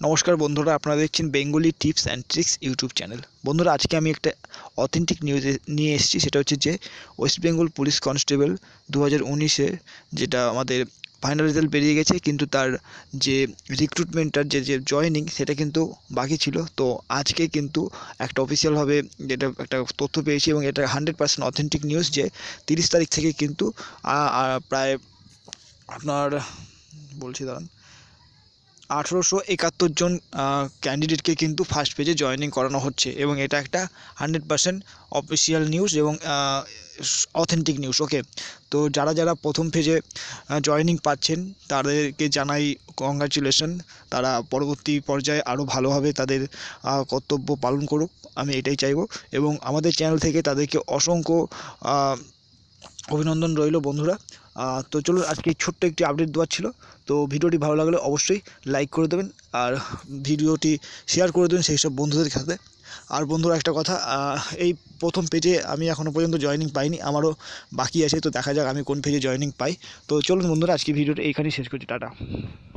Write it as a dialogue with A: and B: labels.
A: নমস্কার বন্ধুরা, আপনারা দেখছেন Bengali tips and tricks YouTube channel. বন্ধুরা, আজকে আমি একটা অথেন্টিক নিউজ নিয়ে এসেছি। সেটা হচ্ছে যে ওয়েস্ট বেঙ্গল পুলিশ কনস্টেবল 2019-এ যেটা আমাদের ফাইনাল রেজাল্ট বেরিয়ে গেছে, কিন্তু তার যে রিক্রুটমেন্টটার যে জয়েনিং সেটা কিন্তু বাকি ছিল। তো আজকে কিন্তু একটা অফিসিয়ালভাবে যেটা একটা তথ্য পেয়েছি, এবং এটা 100% অথেন্টিক নিউজ, যে 30 তারিখ থেকে কিন্তু প্রায় আপনার বলছি দাঁড়ান 1871 জন ক্যান্ডিডেটকে কিন্তু ফার্স্ট পেজে জয়েনিং করানো হচ্ছে, এবং এটা একটা 100% অফিসিয়াল নিউজ এবং অথেন্টিক নিউজ। ওকে, তো যারা যারা প্রথম পেজে জয়েনিং পাচ্ছেন তাদেরকে জানাই কংগ্রাচুলেশন। তারা পরবর্তী পর্যায়ে আরও ভালোভাবে তাদের কর্তব্য পালন করুক, আমি এটাই চাইবো। এবং আমাদের চ্যানেল থেকে তাদেরকে অসংখ্য অভিনন্দন রইল বন্ধুরা। তো চলুন, আজকে ছোট্ট একটি আপডেট দেওয়ার ছিল। তো ভিডিওটি ভালো লাগলে অবশ্যই লাইক করে দেবেন, আর ভিডিওটি শেয়ার করে দেবেন সেই সব বন্ধুদের সাথে। আর বন্ধুরা, একটা কথা, এই প্রথম পেজে আমি এখনও পর্যন্ত জয়েনিং পাইনি, আমারও বাকি আছে। তো দেখা যাক আমি কোন পেজে জয়েনিং পাই। তো চলুন বন্ধুরা, আজকে ভিডিওটা এইখানেই শেষ করছি। টাটা।